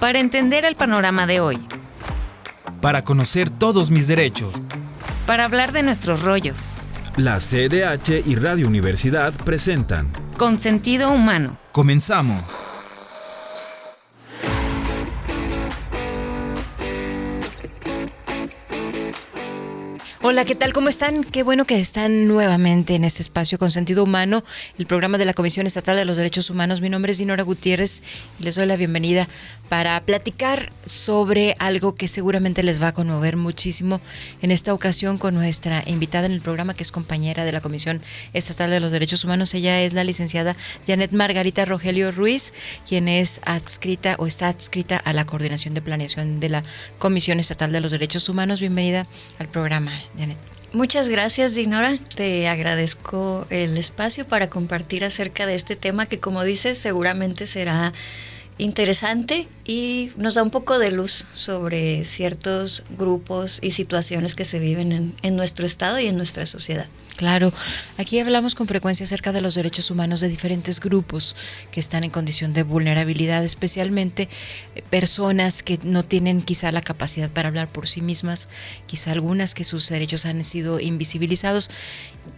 para entender el panorama de hoy, para conocer todos mis derechos. para hablar de nuestros rollos, La CDH y Radio Universidad presentan con sentido humano. Comenzamos. Hola, ¿qué tal? ¿Cómo están? Qué bueno que están nuevamente en este espacio con sentido humano, el programa de la Comisión Estatal de los Derechos Humanos. Mi nombre es Dinora Gutiérrez y les doy la bienvenida para platicar sobre algo que seguramente les va a conmover muchísimo. En esta ocasión con nuestra invitada en el programa, que es compañera de la Comisión Estatal de los Derechos Humanos. Ella es la licenciada Janet Margarita Rogelio Ruiz, quien es adscrita o está adscrita a la Coordinación de Planeación de la Comisión Estatal de los Derechos Humanos. Bienvenida al programa, Janet. Muchas gracias, Dinora. Te agradezco el espacio para compartir acerca de este tema que, como dices, seguramente será interesante y nos da un poco de luz sobre ciertos grupos y situaciones que se viven en nuestro estado y en nuestra sociedad. Claro, aquí hablamos con frecuencia acerca de los derechos humanos de diferentes grupos que están en condición de vulnerabilidad, especialmente personas que no tienen quizá la capacidad para hablar por sí mismas, quizá algunas que sus derechos han sido invisibilizados.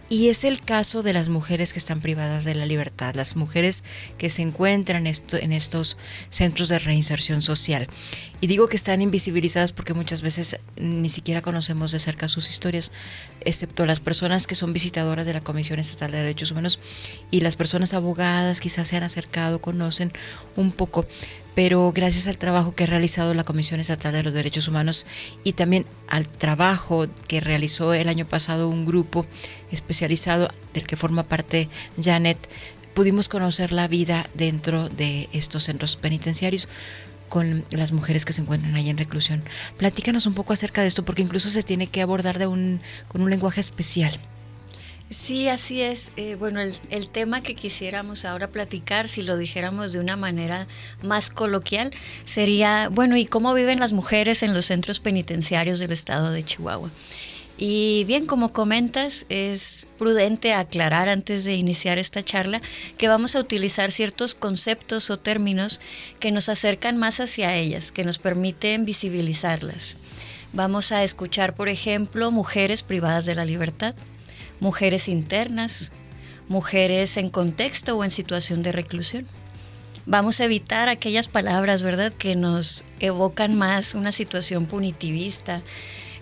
Y es el caso de las mujeres que están privadas de la libertad, las mujeres que se encuentran en estos centros de reinserción social. Y digo que están invisibilizadas porque muchas veces ni siquiera conocemos de cerca sus historias, excepto las personas que son visitadoras de la Comisión Estatal de Derechos Humanos y las personas abogadas quizás se han acercado, conocen un poco. Pero gracias al trabajo que ha realizado la Comisión Estatal de los Derechos Humanos y también al trabajo que realizó el año pasado un grupo especializado del que forma parte Janet, pudimos conocer la vida dentro de estos centros penitenciarios con las mujeres que se encuentran ahí en reclusión. Platícanos un poco acerca de esto, porque incluso se tiene que abordar con un lenguaje especial. Sí, así es. Bueno, el tema que quisiéramos ahora platicar, si lo dijéramos de una manera más coloquial, sería, bueno, ¿y cómo viven las mujeres en los centros penitenciarios del estado de Chihuahua? Y bien, como comentas, es prudente aclarar antes de iniciar esta charla que vamos a utilizar ciertos conceptos o términos que nos acercan más hacia ellas, que nos permiten visibilizarlas. Vamos a escuchar, por ejemplo, mujeres privadas de la libertad, mujeres internas, mujeres en contexto o en situación de reclusión. Vamos a evitar aquellas palabras, ¿verdad?, que nos evocan más una situación punitivista,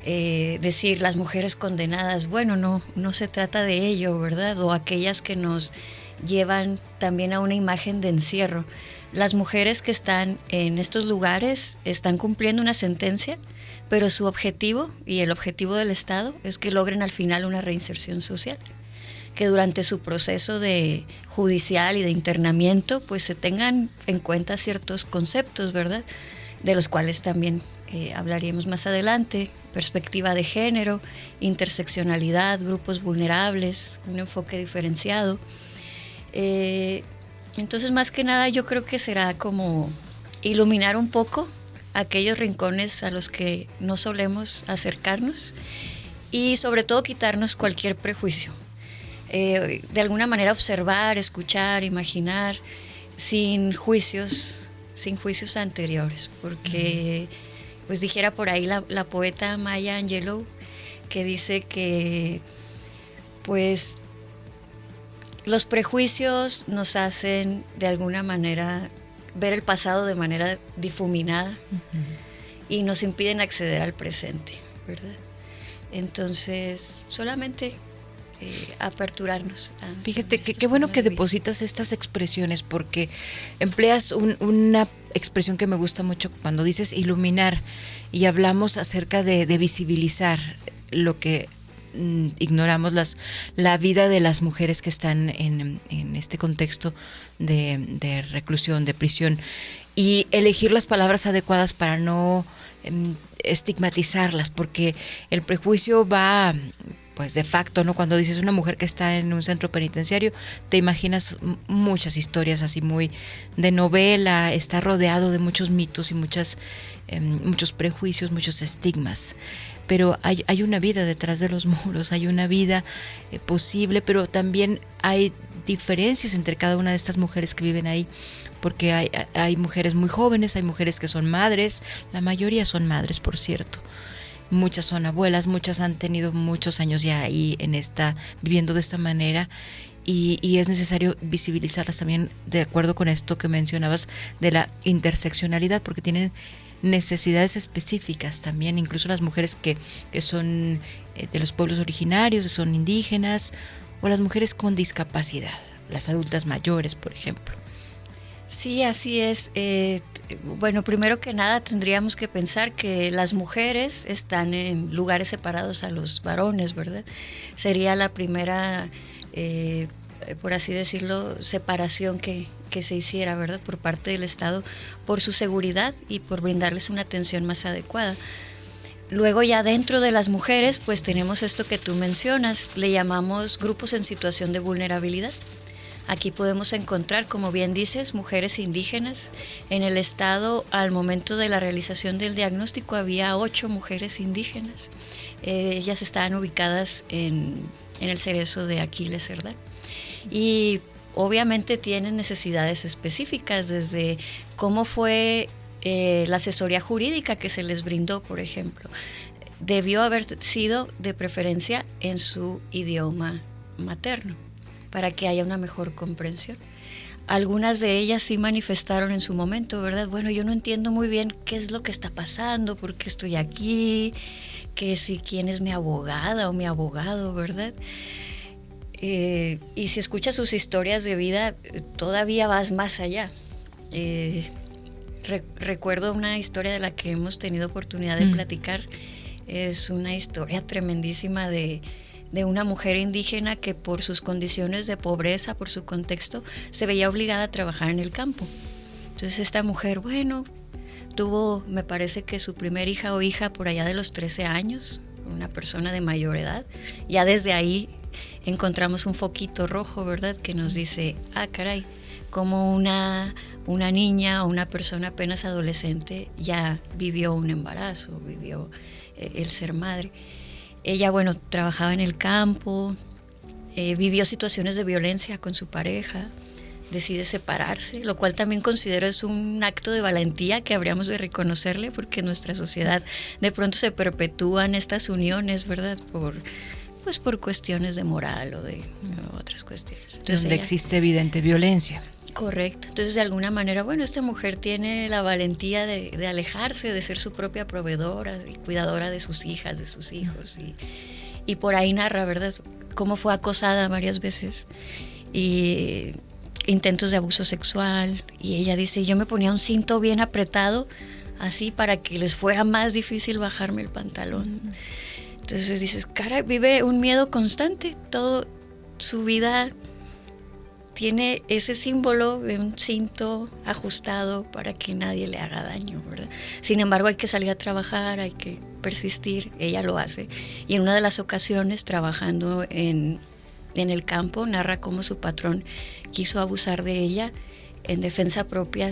decir las mujeres condenadas. Bueno, no se trata de ello, ¿verdad? O aquellas que nos llevan también a una imagen de encierro. Las mujeres que están en estos lugares están cumpliendo una sentencia, pero su objetivo y el objetivo del Estado es que logren al final una reinserción social, que durante su proceso de judicial y de internamiento pues se tengan en cuenta ciertos conceptos, ¿verdad?, de los cuales también hablaríamos más adelante: perspectiva de género, interseccionalidad, grupos vulnerables, un enfoque diferenciado. Entonces, más que nada, yo creo que será como iluminar un poco aquellos rincones a los que no solemos acercarnos y sobre todo quitarnos cualquier prejuicio. De alguna manera observar, escuchar, imaginar, sin juicios anteriores, porque pues dijera por ahí la poeta Maya Angelou, que dice que pues los prejuicios nos hacen de alguna manera ver el pasado de manera difuminada, y nos impiden acceder al presente, ¿verdad? Entonces, solamente aperturarnos. Fíjate, qué bueno que depositas estas expresiones, porque empleas una expresión que me gusta mucho cuando dices iluminar, y hablamos acerca de visibilizar lo que ignoramos, la vida de las mujeres que están en este contexto de reclusión, de prisión, y elegir las palabras adecuadas para no estigmatizarlas, porque el prejuicio va pues de facto, ¿no? Cuando dices una mujer que está en un centro penitenciario, te imaginas muchas historias así muy de novela, está rodeado de muchos mitos y muchos prejuicios, muchos estigmas. Pero hay una vida detrás de los muros, hay una vida posible, pero también hay diferencias entre cada una de estas mujeres que viven ahí, porque hay mujeres muy jóvenes, hay mujeres que son madres, la mayoría son madres, por cierto. Muchas son abuelas, muchas han tenido muchos años ya ahí viviendo de esta manera, y es necesario visibilizarlas también, de acuerdo con esto que mencionabas de la interseccionalidad, porque tienen necesidades específicas también, incluso las mujeres que son de los pueblos originarios, son indígenas, o las mujeres con discapacidad, las adultas mayores, por ejemplo. Sí, así es. Bueno, primero que nada tendríamos que pensar que las mujeres están en lugares separados a los varones, ¿verdad? Sería la primera, por así decirlo, separación que se hiciera, ¿verdad? Por parte del Estado, por su seguridad y por brindarles una atención más adecuada. Luego ya dentro de las mujeres, pues tenemos esto que tú mencionas, le llamamos grupos en situación de vulnerabilidad. Aquí podemos encontrar, como bien dices, mujeres indígenas. En el estado, al momento de la realización del diagnóstico, había 8 mujeres indígenas. Ellas estaban ubicadas en el Cerezo de Aquiles Cerdán. Y obviamente tienen necesidades específicas, desde cómo fue la asesoría jurídica que se les brindó, por ejemplo. Debió haber sido de preferencia en su idioma materno, para que haya una mejor comprensión. Algunas de ellas sí manifestaron en su momento, ¿verdad? Bueno, yo no entiendo muy bien qué es lo que está pasando, por qué estoy aquí, que si quién es mi abogada o mi abogado, ¿verdad? Y si escuchas sus historias de vida, todavía vas más allá. Recuerdo una historia de la que hemos tenido oportunidad de platicar. Es una historia tremendísima de una mujer indígena que por sus condiciones de pobreza, por su contexto, se veía obligada a trabajar en el campo. Entonces esta mujer, bueno, tuvo, me parece que su primer hija o hija por allá de los 13 años, una persona de mayor edad. Ya desde ahí encontramos un foquito rojo, ¿verdad? Que nos dice, caray, como una niña o una persona apenas adolescente ya vivió un embarazo, vivió el ser madre. Ella, bueno, trabajaba en el campo, vivió situaciones de violencia con su pareja, decide separarse, lo cual también considero es un acto de valentía que habríamos de reconocerle, porque en nuestra sociedad de pronto se perpetúan estas uniones, ¿verdad? Por cuestiones de moral o de otras cuestiones. Entonces, donde existe evidente violencia. Correcto. Entonces, de alguna manera, bueno, esta mujer tiene la valentía de alejarse, de ser su propia proveedora y cuidadora de sus hijas, de sus hijos. Y por ahí narra, ¿verdad?, cómo fue acosada varias veces y intentos de abuso sexual. Y ella dice, yo me ponía un cinto bien apretado, así para que les fuera más difícil bajarme el pantalón. Entonces dices, cara, vive un miedo constante, toda su vida tiene ese símbolo de un cinto ajustado para que nadie le haga daño, ¿verdad? Sin embargo, hay que salir a trabajar, hay que persistir, ella lo hace. Y en una de las ocasiones, trabajando en el campo, narra cómo su patrón quiso abusar de ella. En defensa propia,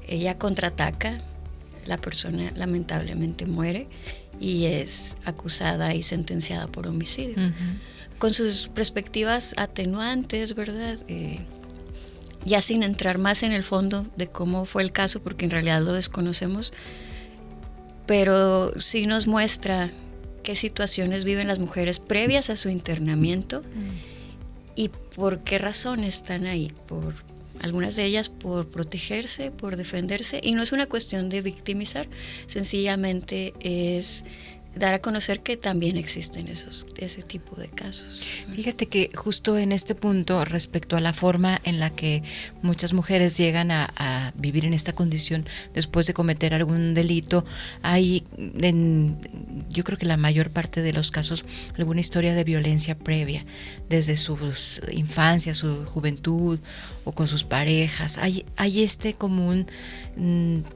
ella contraataca, la persona lamentablemente muere y es acusada y sentenciada por homicidio. Con sus perspectivas atenuantes, ¿verdad? Ya sin entrar más en el fondo de cómo fue el caso, porque en realidad lo desconocemos, pero sí nos muestra qué situaciones viven las mujeres previas a su internamiento y por qué razones están ahí. Por algunas de ellas por protegerse, por defenderse, y no es una cuestión de victimizar, sencillamente es dar a conocer que también existen ese tipo de casos. Fíjate que justo en este punto, respecto a la forma en la que muchas mujeres llegan a vivir en esta condición después de cometer algún delito, hay, yo creo que la mayor parte de los casos, alguna historia de violencia previa, desde su infancia, su juventud o con sus parejas. Hay este común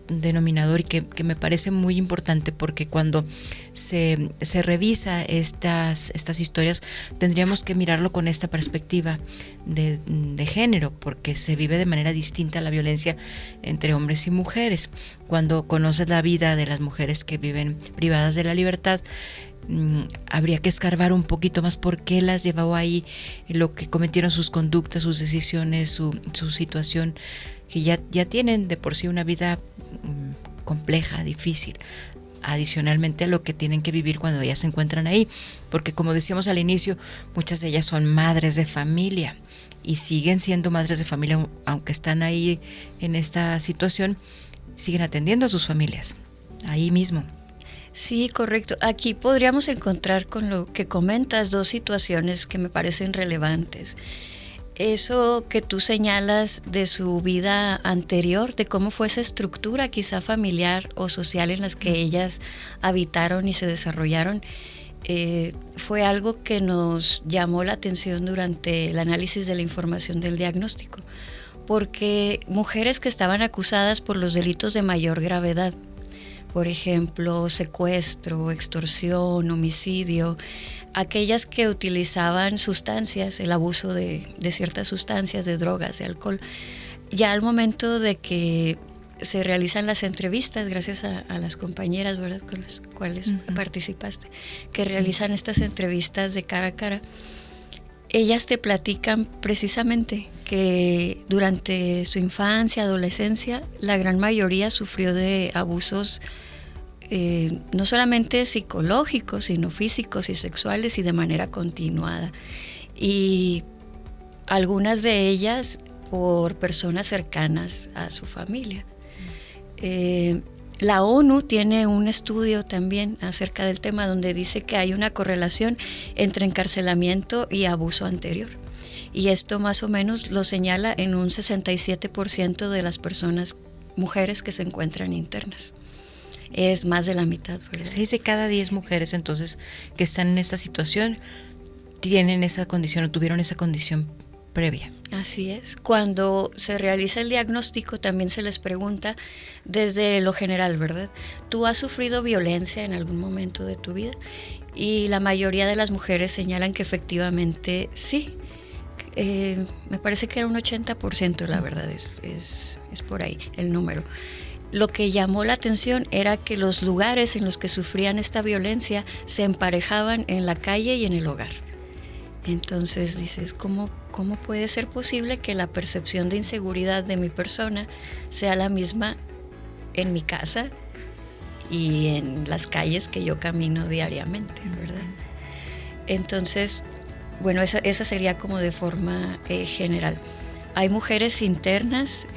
denominador y que me parece muy importante, porque cuando se revisa estas historias, tendríamos que mirarlo con esta perspectiva de género, porque se vive de manera distinta la violencia entre hombres y mujeres. Cuando conoces la vida de las mujeres que viven privadas de la libertad, habría que escarbar un poquito más por qué las llevó ahí, lo que cometieron, sus conductas, sus decisiones, su situación que ya tienen de por sí una vida compleja, difícil, adicionalmente a lo que tienen que vivir cuando ellas se encuentran ahí, porque como decíamos al inicio, muchas de ellas son madres de familia y siguen siendo madres de familia, aunque están ahí en esta situación, siguen atendiendo a sus familias, ahí mismo. Sí, correcto. Aquí podríamos encontrar con lo que comentas dos situaciones que me parecen relevantes. Eso que tú señalas de su vida anterior, de cómo fue esa estructura quizá familiar o social en las que ellas habitaron y se desarrollaron, fue algo que nos llamó la atención durante el análisis de la información del diagnóstico, porque mujeres que estaban acusadas por los delitos de mayor gravedad, por ejemplo, secuestro, extorsión, homicidio, aquellas que utilizaban sustancias, el abuso de ciertas sustancias, de drogas, de alcohol, ya al momento de que se realizan las entrevistas, gracias a las compañeras, ¿verdad?, con las cuales participaste, que realizan estas entrevistas de cara a cara, ellas te platican precisamente que durante su infancia, adolescencia, la gran mayoría sufrió de abusos no solamente psicológicos, sino físicos y sexuales, y de manera continuada. Y algunas de ellas por personas cercanas a su familia. La ONU tiene un estudio también acerca del tema donde dice que hay una correlación entre encarcelamiento y abuso anterior. Y esto más o menos lo señala en un 67% de las personas, mujeres que se encuentran internas. Es más de la mitad, ¿verdad? 6 de cada 10 mujeres entonces que están en esta situación tienen esa condición o tuvieron esa condición previa. Así es. Cuando se realiza el diagnóstico también se les pregunta desde lo general, ¿verdad? ¿Tú has sufrido violencia en algún momento de tu vida? Y la mayoría de las mujeres señalan que efectivamente sí. Me parece que era un 80%, la verdad, es por ahí el número. Lo que llamó la atención era que los lugares en los que sufrían esta violencia se emparejaban en la calle y en el hogar. Entonces dices, ¿cómo puede ser posible que la percepción de inseguridad de mi persona sea la misma en mi casa y en las calles que yo camino diariamente, ¿verdad? Entonces, bueno, esa sería como de forma general. Hay mujeres internas,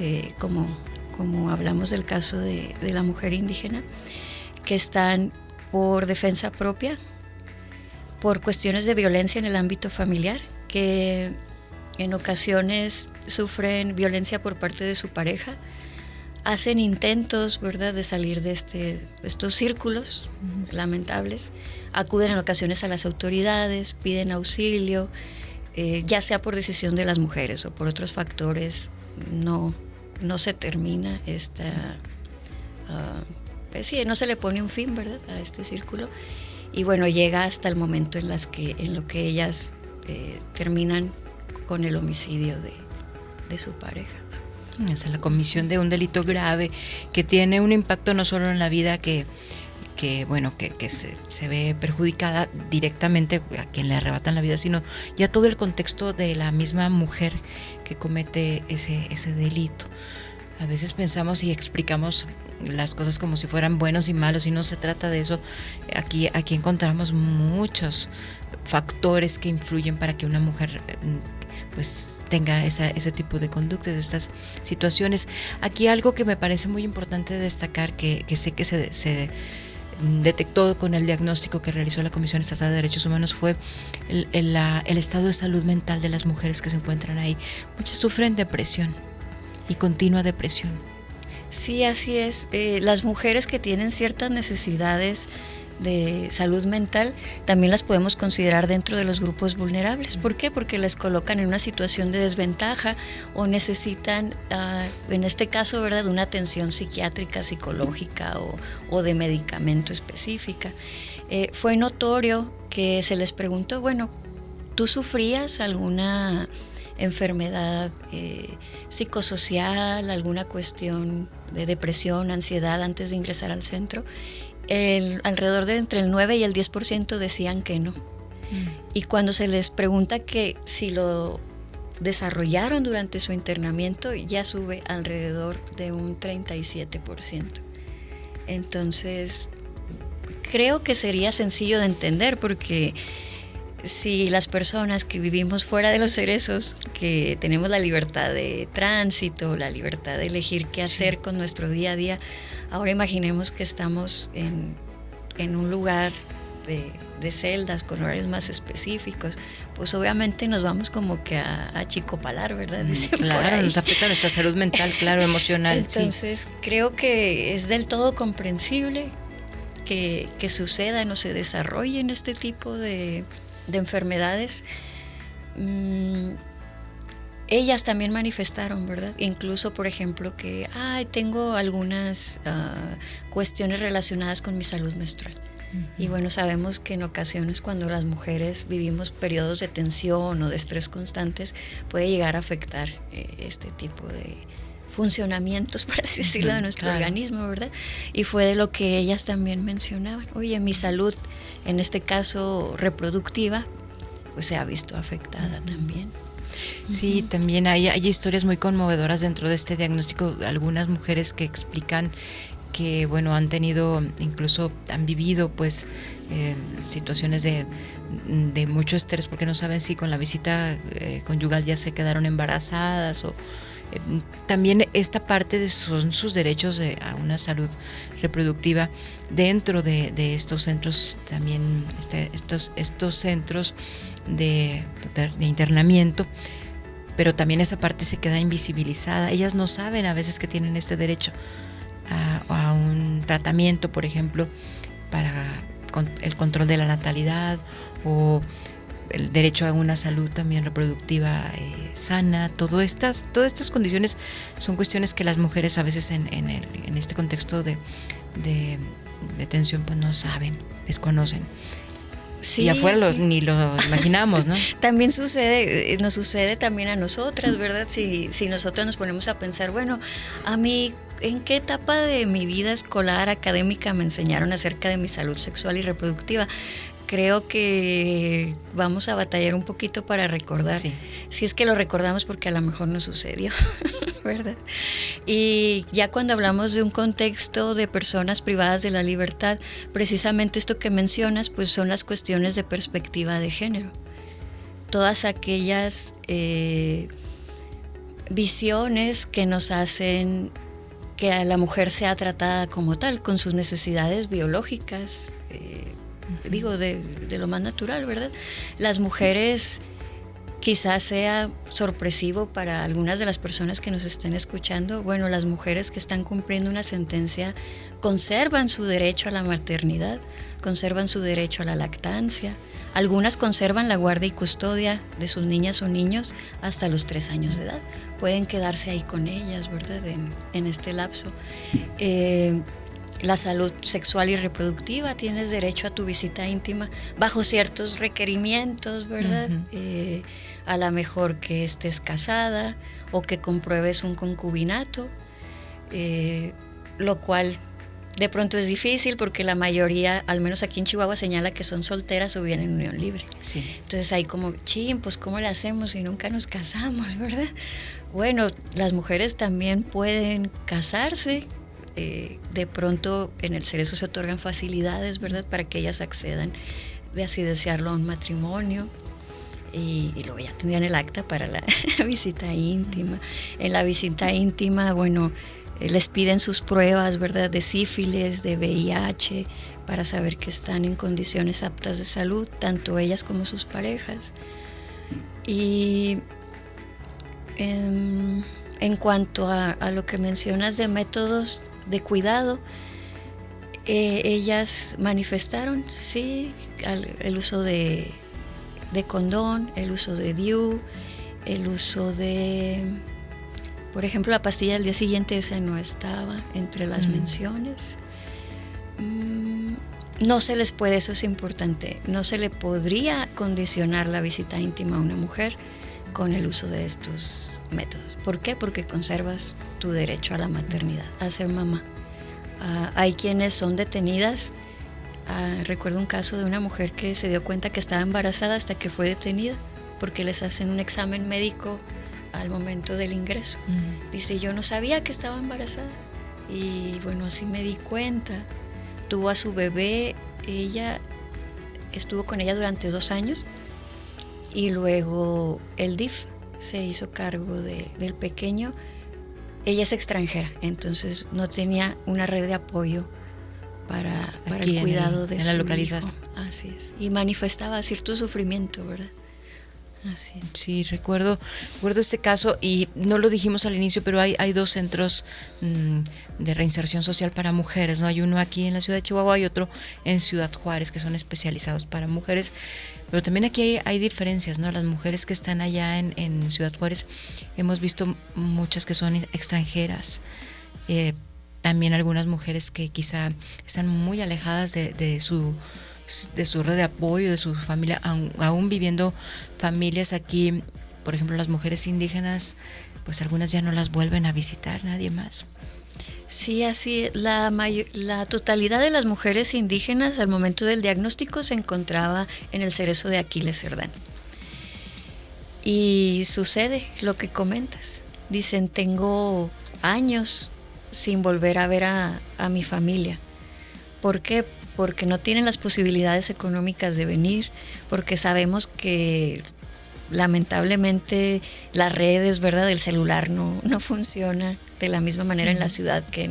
como hablamos del caso de la mujer indígena, que están por defensa propia, por cuestiones de violencia en el ámbito familiar, que en ocasiones sufren violencia por parte de su pareja, hacen intentos, ¿verdad?, de salir de estos círculos lamentables, acuden en ocasiones a las autoridades, piden auxilio, ya sea por decisión de las mujeres o por otros factores, no se termina no se le pone un fin, ¿verdad?, a este círculo. Y bueno, llega hasta el momento en lo que ellas terminan con el homicidio de su pareja. Es la comisión de un delito grave que tiene un impacto no solo en la vida que se ve perjudicada directamente a quien le arrebatan la vida, sino ya todo el contexto de la misma mujer que comete ese delito. A veces pensamos y explicamos las cosas como si fueran buenos y malos, y no se trata de eso. Aquí encontramos muchos factores que influyen para que una mujer pues tenga ese tipo de conductas, estas situaciones. Aquí algo que me parece muy importante destacar, que sé que se detectó con el diagnóstico que realizó la Comisión Estatal de Derechos Humanos, fue el estado de salud mental de las mujeres que se encuentran ahí. Muchas sufren depresión y continua depresión. Sí, así es. Las mujeres que tienen ciertas necesidades de salud mental también las podemos considerar dentro de los grupos vulnerables. ¿Por qué? Porque les colocan en una situación de desventaja o necesitan, en este caso, ¿verdad?, una atención psiquiátrica, psicológica o de medicamento específica. Fue notorio que se les preguntó, bueno, ¿tú sufrías alguna enfermedad psicosocial, alguna cuestión de depresión, ansiedad antes de ingresar al centro? Alrededor de entre el 9 y el 10% decían que no. Y cuando se les pregunta que si lo desarrollaron durante su internamiento ya sube alrededor de un 37%. Entonces, creo que sería sencillo de entender, porque si las personas que vivimos fuera de los cerezos, que tenemos la libertad de tránsito, la libertad de elegir qué hacer con nuestro día a día, ahora imaginemos que estamos en un lugar de celdas con horarios más específicos, pues obviamente nos vamos como que a achicopalar, ¿verdad? Claro, nos afecta nuestra salud mental, claro, emocional. Entonces, creo que es del todo comprensible que sucedan o se desarrollen este tipo de enfermedades. Ellas también manifestaron, ¿verdad? Incluso, por ejemplo, que tengo algunas cuestiones relacionadas con mi salud menstrual. Y bueno, sabemos que en ocasiones cuando las mujeres vivimos periodos de tensión o de estrés constantes, puede llegar a afectar este tipo de funcionamientos, por así decirlo, de nuestro organismo, ¿verdad? Y fue de lo que ellas también mencionaban. Oye, mi salud, en este caso reproductiva, pues se ha visto afectada también. Sí, también hay historias muy conmovedoras dentro de este diagnóstico. Algunas mujeres que explican que, bueno, han vivido pues situaciones de mucho estrés, porque no saben si con la visita conyugal ya se quedaron embarazadas, o también esta parte son sus derechos a una salud reproductiva dentro de estos centros, también estos centros de internamiento, pero también esa parte se queda invisibilizada. Ellas no saben a veces que tienen este derecho a un tratamiento, por ejemplo, para el control de la natalidad, o el derecho a una salud también reproductiva sana. Todas estas condiciones son cuestiones que las mujeres a veces en este contexto de tensión pues no saben, desconocen. Sí, y afuera ni lo imaginamos, ¿no? También nos sucede también a nosotras, ¿verdad? Si nosotras nos ponemos a pensar, bueno, a mí, ¿en qué etapa de mi vida escolar, académica, me enseñaron acerca de mi salud sexual y reproductiva? Creo que vamos a batallar un poquito para recordar, si es que lo recordamos, porque a lo mejor no sucedió, ¿verdad? Y ya cuando hablamos de un contexto de personas privadas de la libertad, precisamente esto que mencionas, pues son las cuestiones de perspectiva de género. Todas aquellas visiones que nos hacen que a la mujer sea tratada como tal, con sus necesidades biológicas, digo, de lo más natural, ¿verdad? Las mujeres, quizás sea sorpresivo para algunas de las personas que nos estén escuchando, bueno, las mujeres que están cumpliendo una sentencia conservan su derecho a la maternidad, conservan su derecho a la lactancia. Algunas conservan la guardia y custodia de sus niñas o niños hasta los 3 años de edad. Pueden quedarse ahí con ellas, ¿verdad? En este lapso. La salud sexual y reproductiva, tienes derecho a tu visita íntima bajo ciertos requerimientos, ¿verdad? A lo mejor que estés casada o que compruebes un concubinato, lo cual de pronto es difícil porque la mayoría, al menos aquí en Chihuahua, señala que son solteras o viven en unión libre. Sí. Entonces hay como, pues ¿cómo le hacemos si nunca nos casamos, verdad? Bueno, las mujeres también pueden casarse. De pronto en el cerezo se otorgan facilidades, ¿verdad?, para que ellas accedan, de así desearlo, a un matrimonio, y luego ya tendrían el acta para la visita íntima. En la visita íntima, bueno, les piden sus pruebas, ¿verdad?, de sífilis, de VIH, para saber que están en condiciones aptas de salud, tanto ellas como sus parejas. Y en cuanto a lo que mencionas de métodos de cuidado, ellas manifestaron, sí, el uso de condón, el uso de DIU, el uso de, por ejemplo, la pastilla del día siguiente, esa no estaba entre las menciones. No se les puede, eso es importante, no se le podría condicionar la visita íntima a una mujer con el uso de estos métodos. ¿Por qué? Porque conservas tu derecho a la maternidad, a ser mamá. Hay quienes son detenidas. Recuerdo un caso de una mujer que se dio cuenta que estaba embarazada hasta que fue detenida porque les hacen un examen médico al momento del ingreso. Dice, yo no sabía que estaba embarazada. Y bueno, así me di cuenta. Tuvo a su bebé, ella estuvo con ella durante 2 años y luego el DIF se hizo cargo del pequeño. Ella es extranjera, entonces no tenía una red de apoyo para el cuidado de su la localidad. hijo. Así es. Y manifestaba cierto sufrimiento, ¿verdad? Así es. Sí, recuerdo este caso y no lo dijimos al inicio, pero hay 2 centros de reinserción social para mujeres, ¿no? Hay uno aquí en la ciudad de Chihuahua y otro en Ciudad Juárez, que son especializados para mujeres. Pero también aquí hay diferencias, ¿no? Las mujeres que están allá en Ciudad Juárez, hemos visto muchas que son extranjeras. También algunas mujeres que quizá están muy alejadas de su red de apoyo, de su familia, aún viviendo familias aquí. Por ejemplo, las mujeres indígenas, pues algunas ya no las vuelven a visitar nadie más. Sí, así la totalidad de las mujeres indígenas al momento del diagnóstico se encontraba en el Cerezo de Aquiles Cerdán. Y sucede lo que comentas. Dicen, tengo años sin volver a ver a mi familia. ¿Por qué? Porque no tienen las posibilidades económicas de venir, porque sabemos que lamentablemente las redes, ¿verdad?, del celular no funciona de la misma manera en la ciudad que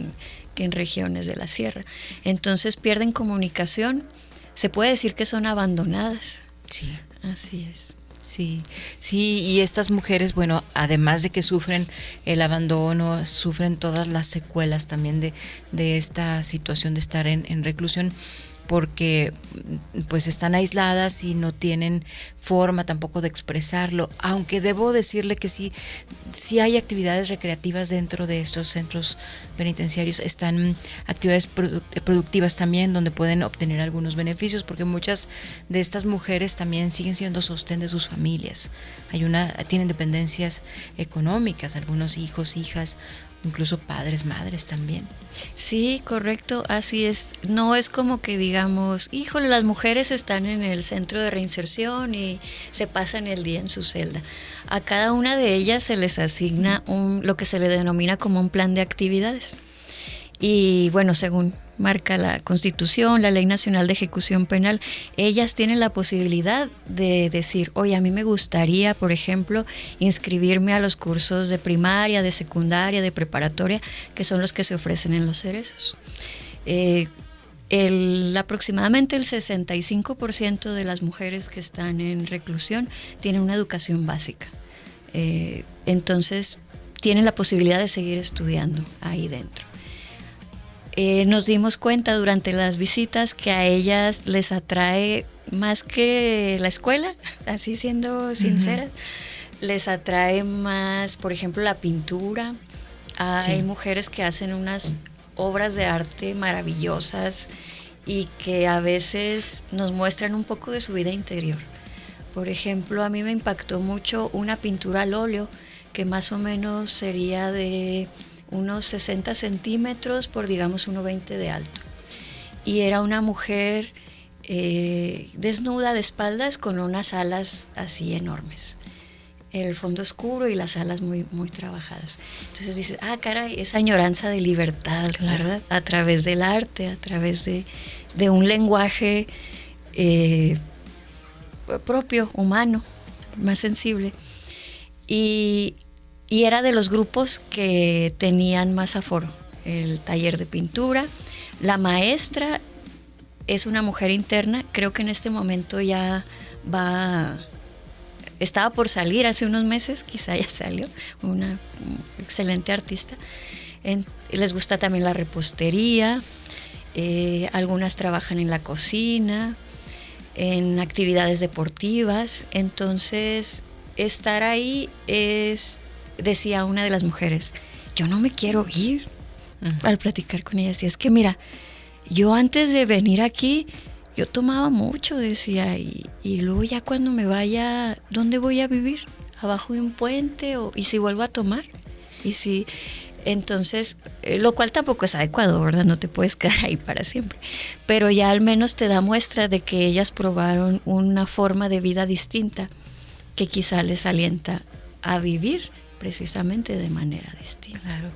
en regiones de la sierra. Entonces pierden comunicación, se puede decir que son abandonadas. Sí. Así es. Sí, y estas mujeres, bueno, además de que sufren el abandono, sufren todas las secuelas también de esta situación de estar en reclusión, porque pues están aisladas y no tienen forma tampoco de expresarlo, aunque debo decirle que sí hay actividades recreativas dentro de estos centros penitenciarios, están actividades productivas también donde pueden obtener algunos beneficios, porque muchas de estas mujeres también siguen siendo sostén de sus familias. Tienen dependencias económicas, algunos hijos, hijas, incluso padres, madres también. Sí, correcto, así es. No es como que digamos, híjole, las mujeres están en el centro de reinserción y se pasan el día en su celda. A cada una de ellas se les asigna lo que se le denomina como un plan de actividades. Y bueno, según marca la Constitución, la Ley Nacional de Ejecución Penal, ellas tienen la posibilidad de decir, oye, a mí me gustaría, por ejemplo, inscribirme a los cursos de primaria, de secundaria, de preparatoria, que son los que se ofrecen en los cerezos. Aproximadamente el 65% de las mujeres que están en reclusión tienen una educación básica. Entonces, tienen la posibilidad de seguir estudiando ahí dentro. Nos dimos cuenta durante las visitas que a ellas les atrae más que la escuela, así siendo sinceras, les atrae más, por ejemplo, la pintura. Hay mujeres que hacen unas obras de arte maravillosas y que a veces nos muestran un poco de su vida interior. Por ejemplo, a mí me impactó mucho una pintura al óleo que más o menos sería de unos 60 centímetros por, digamos, 1,20 de alto. Y era una mujer desnuda de espaldas con unas alas así enormes. El fondo oscuro y las alas muy, muy trabajadas. Entonces dices, caray, esa añoranza de libertad, claro, ¿verdad? A través del arte, a través de un lenguaje propio, humano, más sensible. Y era de los grupos que tenían más aforo, el taller de pintura. La maestra es una mujer interna, creo que en este momento ya estaba por salir hace unos meses, quizá ya salió, una excelente artista. Les gusta también la repostería, algunas trabajan en la cocina, en actividades deportivas. Entonces, estar ahí decía una de las mujeres, yo no me quiero ir. Al platicar con ella, decía, es que mira, yo antes de venir aquí, yo tomaba mucho, decía, y luego ya cuando me vaya, ¿dónde voy a vivir? ¿Abajo de un puente? ¿Y si vuelvo a tomar? Entonces, lo cual tampoco es adecuado, ¿verdad? No te puedes quedar ahí para siempre. Pero ya al menos te da muestra de que ellas probaron una forma de vida distinta que quizá les alienta a vivir precisamente de manera distinta. Claro.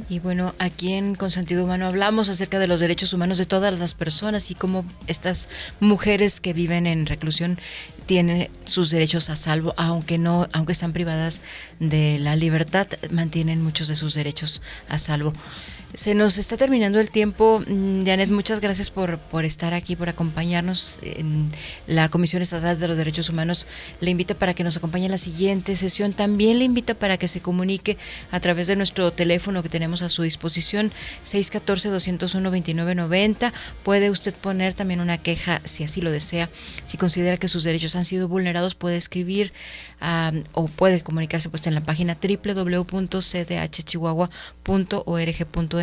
Y bueno, aquí en Consentido Humano hablamos acerca de los derechos humanos de todas las personas y cómo estas mujeres que viven en reclusión tienen sus derechos a salvo, aunque están privadas de la libertad, mantienen muchos de sus derechos a salvo. Se nos está terminando el tiempo. Janet, muchas gracias por estar aquí, por acompañarnos. En la Comisión Estatal de los Derechos Humanos le invita para que nos acompañe en la siguiente sesión. También le invita para que se comunique a través de nuestro teléfono que tenemos a su disposición, 614-201-2990. Puede usted poner también una queja si así lo desea. Si considera que sus derechos han sido vulnerados, puede escribir o puede comunicarse en la página www.cdhchihuahua.org.mx.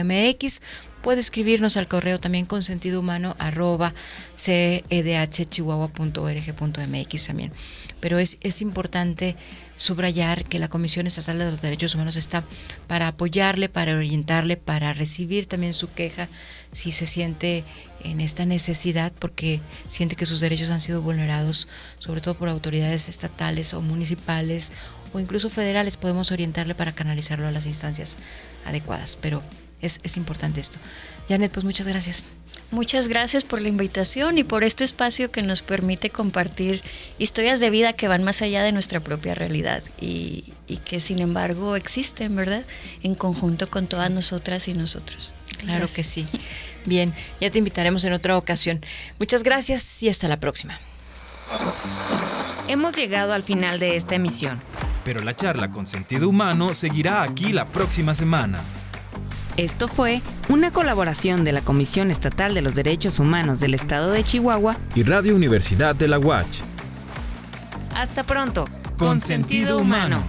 Puede escribirnos al correo también consentidlohumano@cedhchihuahua.org.mx también. Pero es importante subrayar que la Comisión Estatal de los Derechos Humanos está para apoyarle, para orientarle, para recibir también su queja si se siente en esta necesidad, porque siente que sus derechos han sido vulnerados, sobre todo por autoridades estatales o municipales o incluso federales. Podemos orientarle para canalizarlo a las instancias adecuadas, pero es importante esto. Janet, pues muchas gracias. Muchas gracias por la invitación y por este espacio que nos permite compartir historias de vida que van más allá de nuestra propia realidad y que sin embargo existen, ¿verdad? En conjunto con todas nosotras y nosotros. Claro Gracias. que sí. Bien, ya te invitaremos en otra ocasión. Muchas gracias y hasta la próxima. Hemos llegado al final de esta emisión. Pero la charla con sentido humano seguirá aquí la próxima semana. Esto fue una colaboración de la Comisión Estatal de los Derechos Humanos del Estado de Chihuahua Y Radio Universidad de la UACH. Hasta pronto. Con sentido humano.